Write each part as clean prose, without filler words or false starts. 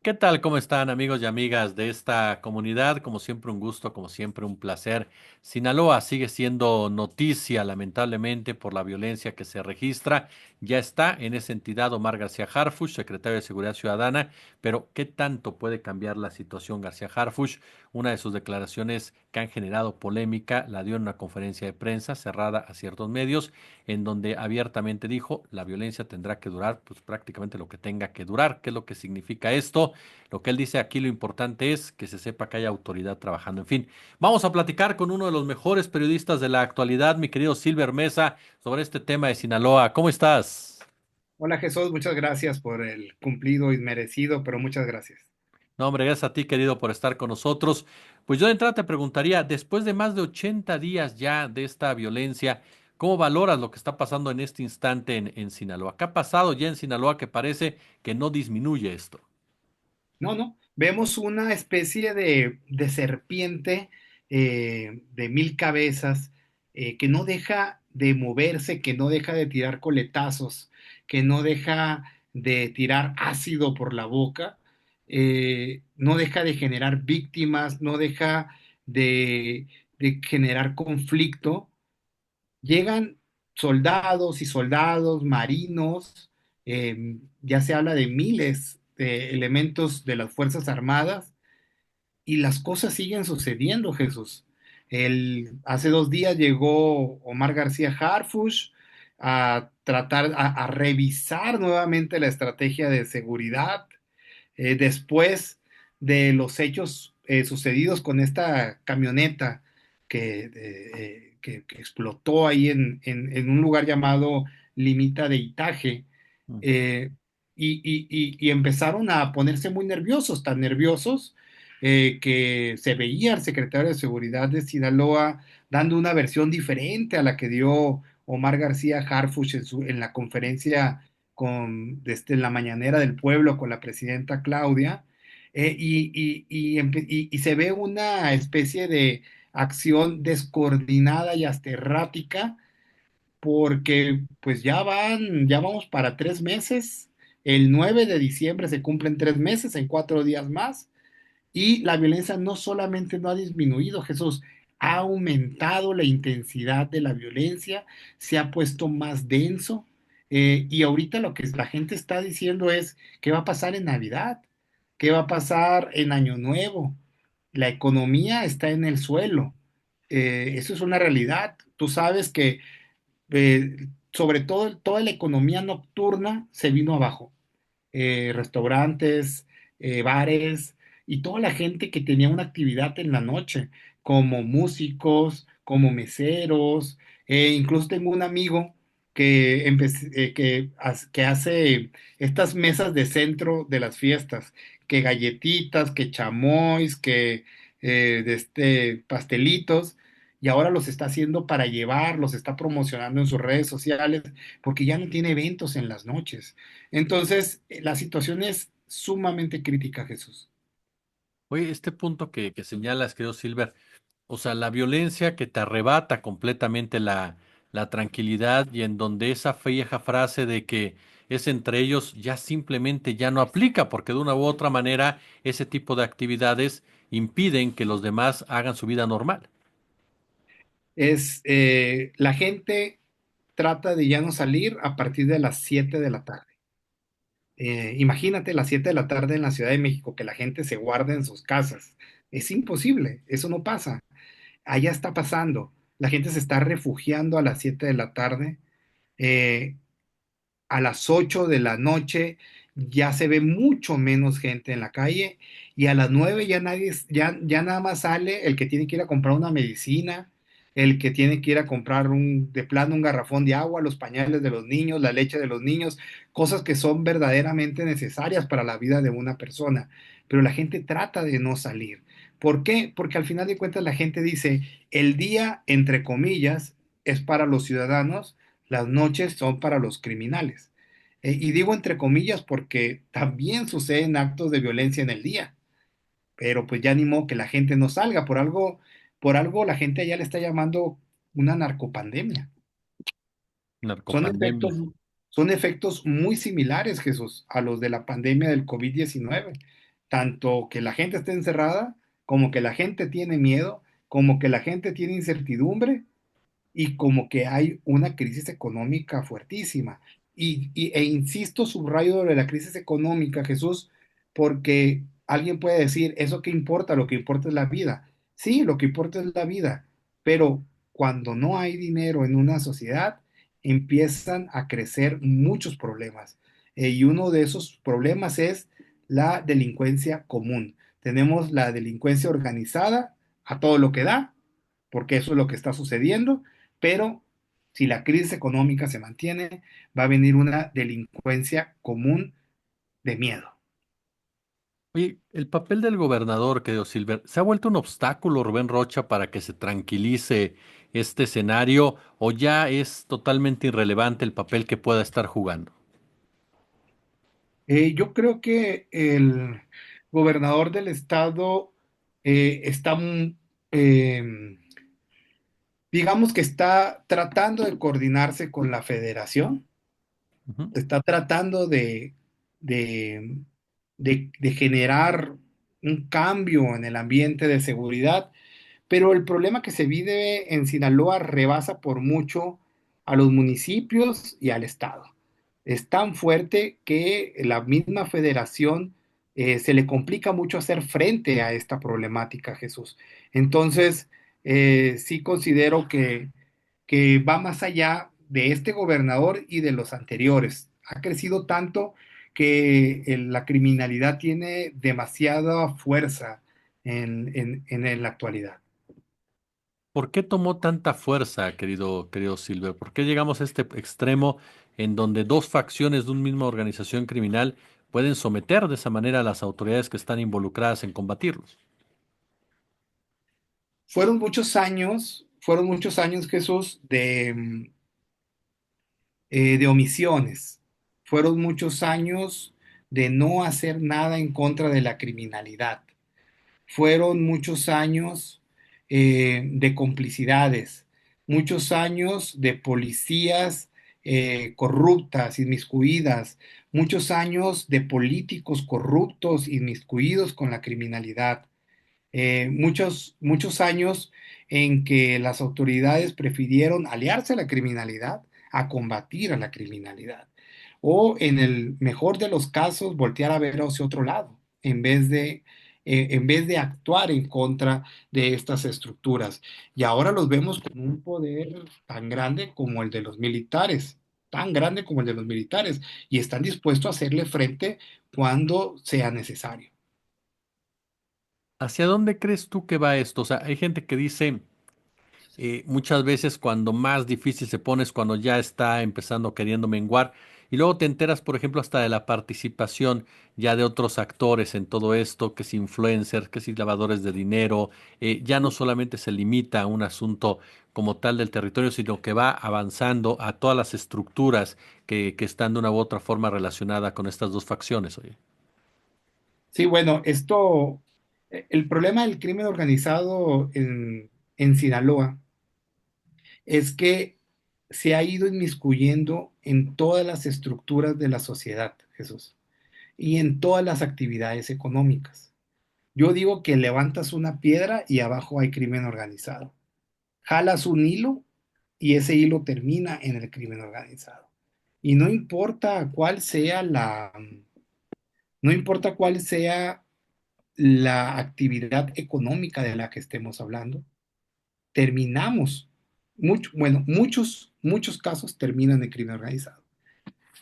¿Qué tal? ¿Cómo están amigos y amigas de esta comunidad? Como siempre un gusto, como siempre un placer. Sinaloa sigue siendo noticia lamentablemente por la violencia que se registra. Ya está en esa entidad Omar García Harfuch, secretario de Seguridad Ciudadana, pero ¿qué tanto puede cambiar la situación García Harfuch? Una de sus declaraciones que han generado polémica la dio en una conferencia de prensa cerrada a ciertos medios, en donde abiertamente dijo la violencia tendrá que durar pues prácticamente lo que tenga que durar. ¿Qué es lo que significa esto? Lo que él dice aquí, lo importante es que se sepa que hay autoridad trabajando. En fin, vamos a platicar con uno de los mejores periodistas de la actualidad, mi querido Silver Mesa, sobre este tema de Sinaloa. ¿Cómo estás? Hola Jesús, muchas gracias por el cumplido y merecido, pero muchas gracias. No, hombre, gracias a ti, querido, por estar con nosotros. Pues yo de entrada te preguntaría, después de más de 80 días ya de esta violencia, ¿cómo valoras lo que está pasando en este instante en Sinaloa? ¿Qué ha pasado ya en Sinaloa que parece que no disminuye esto? No, no, vemos una especie de serpiente de mil cabezas que no deja de moverse, que no deja de tirar coletazos, que no deja de tirar ácido por la boca, no deja de generar víctimas, no deja de, de generar conflicto. Llegan soldados y soldados, marinos, ya se habla de miles de elementos de las Fuerzas Armadas y las cosas siguen sucediendo, Jesús. Hace 2 días llegó Omar García Harfuch a tratar, a revisar nuevamente la estrategia de seguridad después de los hechos sucedidos con esta camioneta que explotó ahí en un lugar llamado Limita de Itaje, Ujú. eh, y empezaron a ponerse muy nerviosos, tan nerviosos que se veía al secretario de Seguridad de Sinaloa dando una versión diferente a la que dio Omar García Harfuch en la conferencia desde la mañanera del pueblo con la presidenta Claudia, y se ve una especie de acción descoordinada y hasta errática, porque pues ya vamos para 3 meses. El 9 de diciembre se cumplen 3 meses, en 4 días más, y la violencia no solamente no ha disminuido, Jesús, ha aumentado la intensidad de la violencia, se ha puesto más denso, y ahorita lo que la gente está diciendo es, ¿qué va a pasar en Navidad? ¿Qué va a pasar en Año Nuevo? La economía está en el suelo. Eso es una realidad. Tú sabes que sobre todo toda la economía nocturna se vino abajo, restaurantes, bares y toda la gente que tenía una actividad en la noche, como músicos, como meseros. Incluso tengo un amigo que hace estas mesas de centro de las fiestas, que galletitas, que chamois, que pastelitos. Y ahora los está haciendo para llevar, los está promocionando en sus redes sociales, porque ya no tiene eventos en las noches. Entonces, la situación es sumamente crítica, Jesús. Oye, este punto que señalas, querido Silver, o sea, la violencia que te arrebata completamente la tranquilidad y en donde esa vieja frase de que es entre ellos ya simplemente ya no aplica, porque de una u otra manera ese tipo de actividades impiden que los demás hagan su vida normal. La gente trata de ya no salir a partir de las 7 de la tarde. Imagínate las 7 de la tarde en la Ciudad de México, que la gente se guarde en sus casas. Es imposible, eso no pasa. Allá está pasando. La gente se está refugiando a las 7 de la tarde. Eh, a las 8 de la noche ya se ve mucho menos gente en la calle, y a las 9 ya nadie, ya nada más sale el que tiene que ir a comprar una medicina, el que tiene que ir a comprar de plano un garrafón de agua, los pañales de los niños, la leche de los niños, cosas que son verdaderamente necesarias para la vida de una persona. Pero la gente trata de no salir. ¿Por qué? Porque al final de cuentas la gente dice, el día, entre comillas, es para los ciudadanos, las noches son para los criminales. Y digo entre comillas porque también suceden actos de violencia en el día, pero pues ya animó que la gente no salga. Por algo la gente allá le está llamando una narcopandemia. Son Narcopandemia. efectos, son efectos muy similares, Jesús, a los de la pandemia del COVID-19. tanto que la gente esté encerrada, como que la gente tiene miedo, como que la gente tiene incertidumbre y como que hay una crisis económica fuertísima. E insisto, subrayo de la crisis económica, Jesús, porque alguien puede decir, ¿eso qué importa? Lo que importa es la vida. Sí, lo que importa es la vida, pero cuando no hay dinero en una sociedad, empiezan a crecer muchos problemas. Y uno de esos problemas es la delincuencia común. Tenemos la delincuencia organizada a todo lo que da, porque eso es lo que está sucediendo, pero si la crisis económica se mantiene, va a venir una delincuencia común de miedo. Oye, el papel del gobernador, querido Silver, ¿se ha vuelto un obstáculo, Rubén Rocha, para que se tranquilice este escenario o ya es totalmente irrelevante el papel que pueda estar jugando? Yo creo que el gobernador del estado está, eh, digamos que está tratando de coordinarse con la federación, Ujú. está tratando de, de generar un cambio en el ambiente de seguridad. Pero el problema que se vive en Sinaloa rebasa por mucho a los municipios y al estado. Es tan fuerte que la misma federación se le complica mucho hacer frente a esta problemática, Jesús. Entonces, sí considero que va más allá de este gobernador y de los anteriores. Ha crecido tanto que la criminalidad tiene demasiada fuerza en la actualidad. ¿Por qué tomó tanta fuerza, querido Silver? ¿Por qué llegamos a este extremo en donde dos facciones de una misma organización criminal pueden someter de esa manera a las autoridades que están involucradas en combatirlos? Fueron muchos años, Jesús, de omisiones. Fueron muchos años de no hacer nada en contra de la criminalidad. Fueron muchos años de complicidades, muchos años de policías corruptas, inmiscuidas, muchos años de políticos corruptos, inmiscuidos con la criminalidad, muchos años en que las autoridades prefirieron aliarse a la criminalidad a combatir a la criminalidad. O en el mejor de los casos, voltear a ver hacia otro lado, en vez de actuar en contra de estas estructuras. Y ahora los vemos con un poder tan grande como el de los militares, tan grande como el de los militares, y están dispuestos a hacerle frente cuando sea necesario. ¿Hacia dónde crees tú que va esto? O sea, hay gente que dice, muchas veces cuando más difícil se pone es cuando ya está empezando queriendo menguar. Y luego te enteras, por ejemplo, hasta de la participación ya de otros actores en todo esto, que si influencers, que si lavadores de dinero, ya no solamente se limita a un asunto como tal del territorio, sino que va avanzando a todas las estructuras que están de una u otra forma relacionadas con estas dos facciones, oye. Sí, bueno, el problema del crimen organizado en Sinaloa es que se ha ido inmiscuyendo en todas las estructuras de la sociedad, Jesús, y en todas las actividades económicas. Yo digo que levantas una piedra y abajo hay crimen organizado. Jalas un hilo y ese hilo termina en el crimen organizado. Y no importa cuál sea la actividad económica de la que estemos hablando, terminamos, bueno, muchos casos terminan en crimen organizado.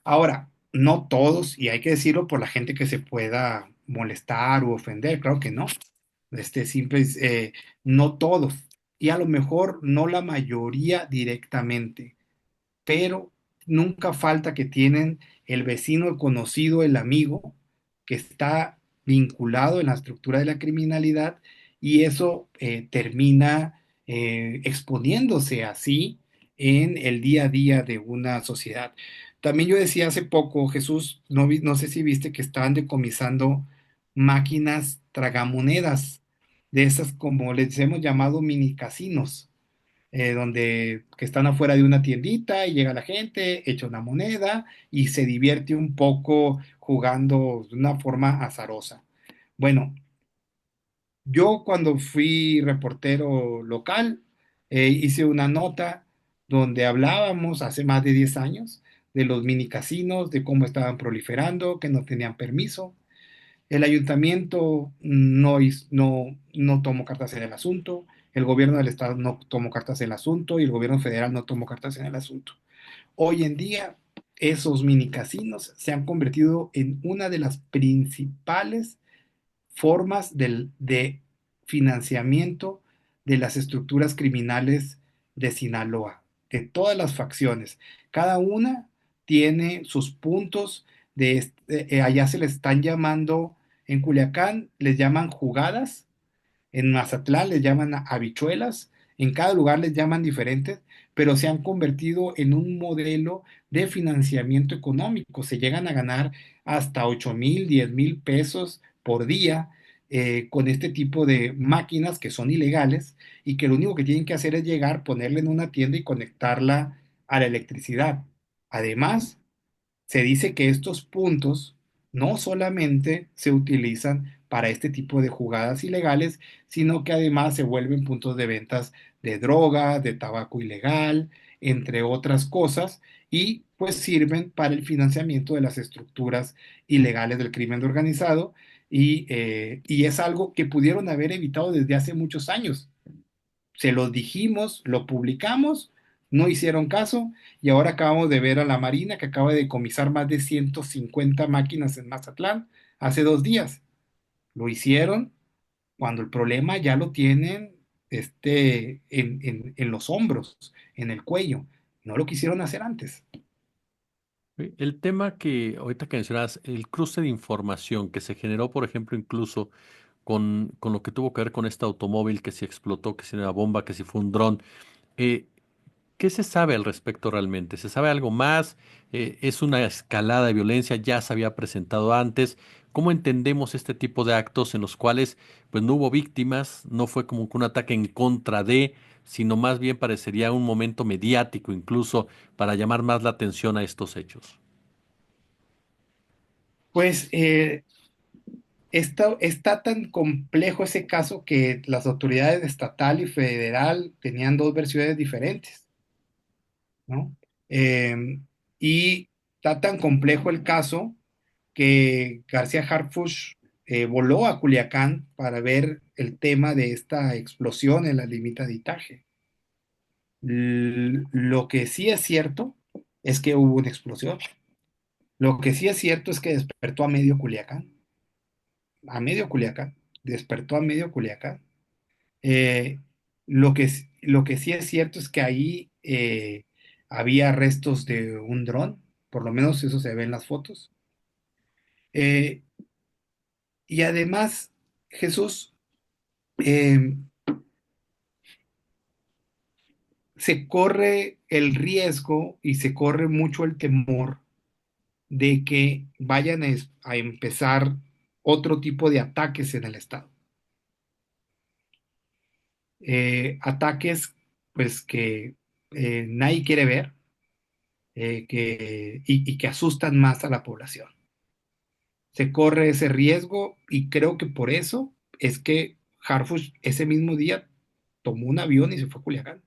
Ahora, no todos, y hay que decirlo por la gente que se pueda molestar o ofender, claro que no. Simple, no todos, y a lo mejor no la mayoría directamente, pero nunca falta que tienen el vecino, el conocido, el amigo que está vinculado en la estructura de la criminalidad y eso termina exponiéndose así en el día a día de una sociedad. También yo decía hace poco, Jesús, no sé si viste que estaban decomisando máquinas tragamonedas, de esas como les hemos llamado mini casinos, donde que están afuera de una tiendita y llega la gente, echa una moneda y se divierte un poco jugando de una forma azarosa. Bueno, yo cuando fui reportero local, hice una nota donde hablábamos hace más de 10 años de los mini casinos, de cómo estaban proliferando, que no tenían permiso. El ayuntamiento no tomó cartas en el asunto, el gobierno del estado no tomó cartas en el asunto y el gobierno federal no tomó cartas en el asunto. Hoy en día, esos mini casinos se han convertido en una de las principales formas de financiamiento de las estructuras criminales de Sinaloa, de todas las facciones. Cada una tiene sus puntos allá se les están llamando, en Culiacán les llaman jugadas, en Mazatlán les llaman habichuelas, en cada lugar les llaman diferentes, pero se han convertido en un modelo de financiamiento económico. Se llegan a ganar hasta 8,000, 10,000 pesos por día con este tipo de máquinas que son ilegales y que lo único que tienen que hacer es llegar, ponerla en una tienda y conectarla a la electricidad. Además, se dice que estos puntos no solamente se utilizan para este tipo de jugadas ilegales, sino que además se vuelven puntos de ventas de droga, de tabaco ilegal, entre otras cosas, y pues sirven para el financiamiento de las estructuras ilegales del crimen organizado, y es algo que pudieron haber evitado desde hace muchos años. Se los dijimos, lo publicamos, no hicieron caso y ahora acabamos de ver a la Marina que acaba de decomisar más de 150 máquinas en Mazatlán hace 2 días. Lo hicieron cuando el problema ya lo tienen en los hombros, en el cuello. No lo quisieron hacer antes. El tema que ahorita que mencionas, el cruce de información que se generó, por ejemplo, incluso con lo que tuvo que ver con este automóvil que se explotó, que si era una bomba, que si fue un dron. eh, ¿Qué se sabe al respecto realmente? ¿Se sabe algo más? ¿Es una escalada de violencia? ¿Ya se había presentado antes? ¿Cómo entendemos este tipo de actos en los cuales pues no hubo víctimas, no fue como que un ataque en contra de, sino más bien parecería un momento mediático incluso para llamar más la atención a estos hechos? Pues está tan complejo ese caso que las autoridades estatal y federal tenían dos versiones diferentes, ¿no? Eh, y está tan complejo el caso que García Harfuch voló a Culiacán para ver el tema de esta explosión en la limita de Itaje. Lo que sí es cierto es que hubo una explosión. Lo que sí es cierto es que despertó a medio Culiacán, despertó a medio Culiacán. Eh, lo que sí es cierto es que ahí había restos de un dron, por lo menos eso se ve en las fotos. Eh, y además, Jesús, eh, se corre el riesgo y se corre mucho el temor de que vayan a empezar otro tipo de ataques en el Estado. Ataques, pues, que nadie quiere ver y que asustan más a la población. Se corre ese riesgo y creo que por eso es que Harfuch ese mismo día tomó un avión y se fue a Culiacán,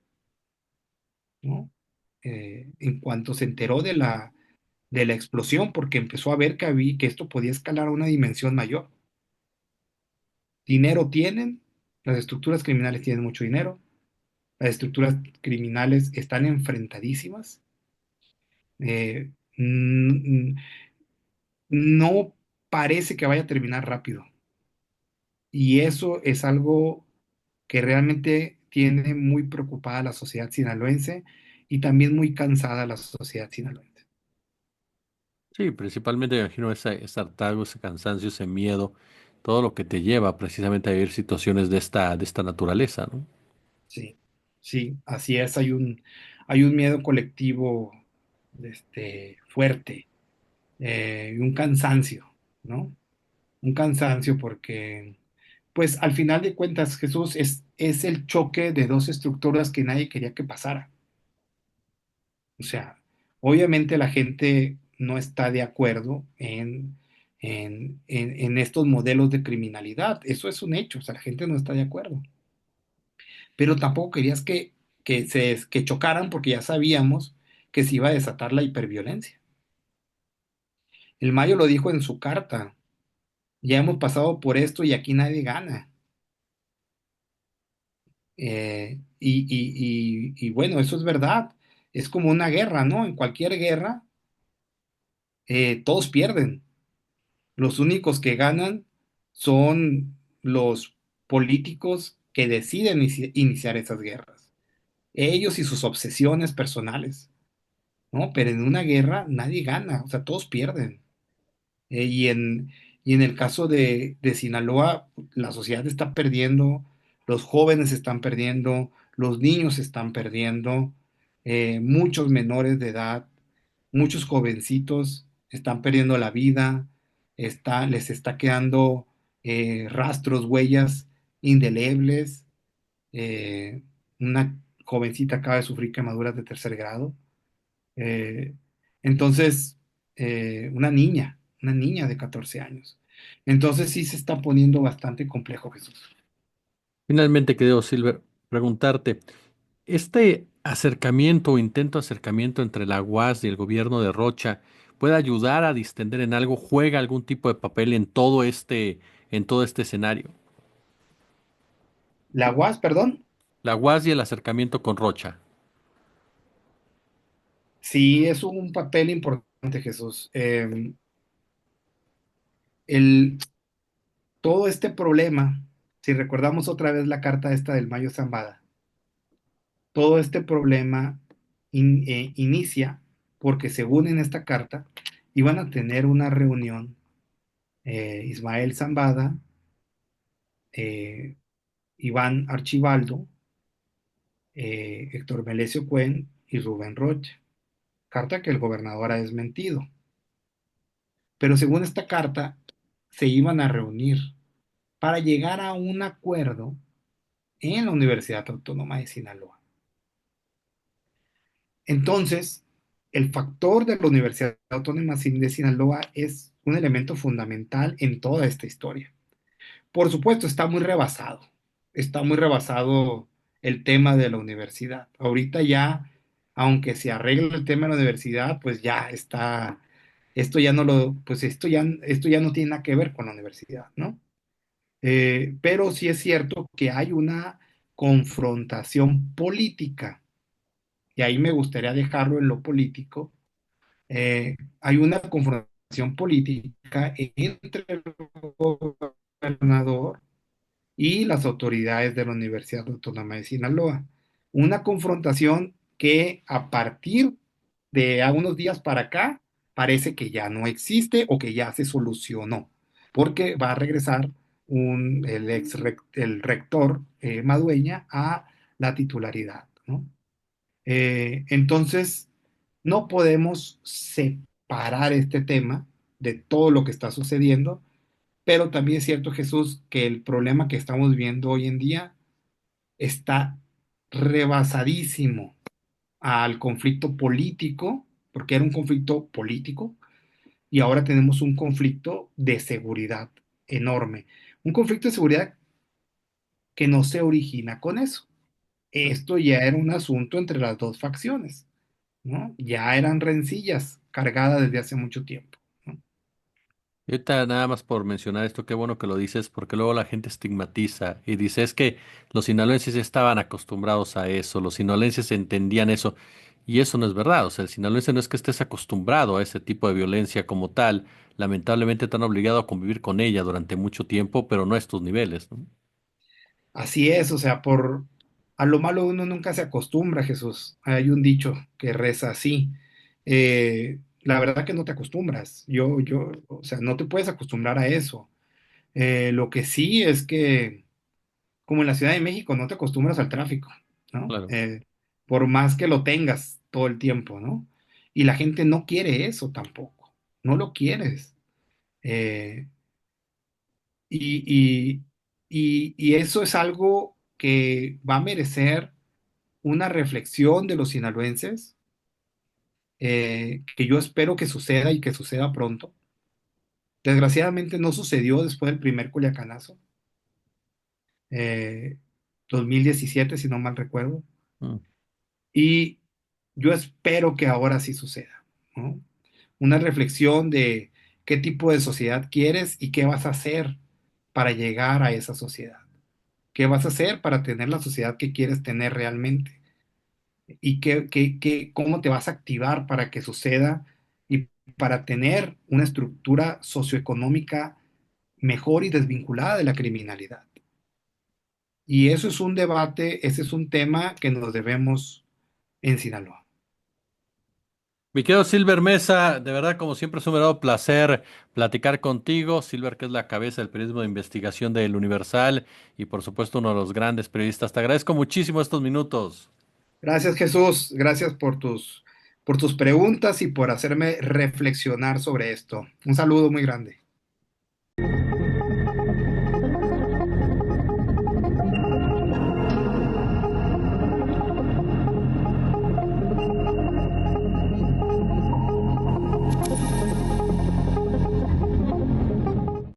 ¿no? En cuanto se enteró de la explosión, porque empezó a ver que esto podía escalar a una dimensión mayor. Dinero tienen, las estructuras criminales tienen mucho dinero, las estructuras criminales están enfrentadísimas. eh, n- no parece que vaya a terminar rápido. Y eso es algo que realmente tiene muy preocupada a la sociedad sinaloense y también muy cansada a la sociedad sinaloense. Sí, principalmente me imagino ese hartazgo, ese cansancio, ese miedo, todo lo que te lleva precisamente a vivir situaciones de esta naturaleza, ¿no? Sí, sí, así es. Hay un miedo colectivo fuerte y un cansancio, ¿no? Un cansancio porque, pues al final de cuentas, Jesús es el choque de dos estructuras que nadie quería que pasara. O sea, obviamente la gente no está de acuerdo en estos modelos de criminalidad. Eso es un hecho, o sea, la gente no está de acuerdo. Pero tampoco querías que chocaran porque ya sabíamos que se iba a desatar la hiperviolencia. El Mayo lo dijo en su carta, ya hemos pasado por esto y aquí nadie gana. Y bueno, eso es verdad. Es como una guerra, ¿no? En cualquier guerra, todos pierden. Los únicos que ganan son los políticos que deciden iniciar esas guerras. Ellos y sus obsesiones personales, ¿no? Pero en una guerra nadie gana, o sea, todos pierden. Eh, y en, y en el caso de Sinaloa, la sociedad está perdiendo, los jóvenes están perdiendo, los niños están perdiendo, muchos menores de edad, muchos jovencitos están perdiendo la vida, les está quedando rastros, huellas indelebles. Una jovencita acaba de sufrir quemaduras de tercer grado. Eh, entonces, una niña de 14 años. Entonces sí se está poniendo bastante complejo, Jesús. Finalmente, querido Silver, preguntarte, ¿este acercamiento o intento de acercamiento entre la UAS y el gobierno de Rocha puede ayudar a distender en algo? ¿Juega algún tipo de papel en todo este escenario? La UAS, perdón, La UAS y el acercamiento con Rocha. sí es un papel importante, Jesús. El, todo este problema, si recordamos otra vez la carta esta del Mayo Zambada, todo este problema inicia porque según en esta carta iban a tener una reunión Ismael Zambada, eh, Iván Archibaldo, Héctor Melesio Cuen y Rubén Rocha, carta que el gobernador ha desmentido. Pero según esta carta, se iban a reunir para llegar a un acuerdo en la Universidad Autónoma de Sinaloa. Entonces, el factor de la Universidad Autónoma de Sinaloa es un elemento fundamental en toda esta historia. Por supuesto, está muy rebasado el tema de la universidad. Ahorita ya, aunque se arregle el tema de la universidad, pues ya está, esto ya no lo, pues esto ya no tiene nada que ver con la universidad, ¿no? Pero sí es cierto que hay una confrontación política, y ahí me gustaría dejarlo en lo político. Hay una confrontación política entre el gobernador y las autoridades de la Universidad Autónoma de Sinaloa. Una confrontación que a partir de a unos días para acá parece que ya no existe o que ya se solucionó, porque va a regresar el rector Madueña a la titularidad, ¿no? Entonces, no podemos separar este tema de todo lo que está sucediendo, pero también es cierto, Jesús, que el problema que estamos viendo hoy en día está rebasadísimo al conflicto político, porque era un conflicto político, y ahora tenemos un conflicto de seguridad enorme. Un conflicto de seguridad que no se origina con eso. Esto ya era un asunto entre las dos facciones, ¿no? Ya eran rencillas cargadas desde hace mucho tiempo, ¿no? Y ahorita nada más por mencionar esto, qué bueno que lo dices, porque luego la gente estigmatiza y dice, es que los sinaloenses estaban acostumbrados a eso, los sinaloenses entendían eso, y eso no es verdad, o sea, el sinaloense no es que estés acostumbrado a ese tipo de violencia como tal, lamentablemente te han obligado a convivir con ella durante mucho tiempo, pero no a estos niveles, ¿no? Así es, o sea, a lo malo uno nunca se acostumbra, Jesús. Hay un dicho que reza así. La verdad que no te acostumbras. O sea, no te puedes acostumbrar a eso. Lo que sí es que, como en la Ciudad de México, no te acostumbras al tráfico, ¿no? Claro. Por más que lo tengas todo el tiempo, ¿no? Y la gente no quiere eso tampoco. No lo quieres. Eh, y, y, y eso es algo que va a merecer una reflexión de los sinaloenses, que yo espero que suceda y que suceda pronto, Desgraciadamente no sucedió después del primer Culiacanazo, eh, 2017, si no mal recuerdo, Mm. y yo espero que ahora sí suceda, ¿no? Una reflexión de qué tipo de sociedad quieres y qué vas a hacer para llegar a esa sociedad. ¿Qué vas a hacer para tener la sociedad que quieres tener realmente? ¿Y cómo te vas a activar para que suceda y para tener una estructura socioeconómica mejor y desvinculada de la criminalidad? Y eso es un debate, ese es un tema que nos debemos en Sinaloa. Mi querido Silver Mesa, de verdad, como siempre, es un verdadero placer platicar contigo. Silver, que es la cabeza del periodismo de investigación del Universal y, por supuesto, uno de los grandes periodistas. Te agradezco muchísimo estos minutos. Gracias, Jesús. Gracias por tus preguntas y por hacerme reflexionar sobre esto. Un saludo muy grande.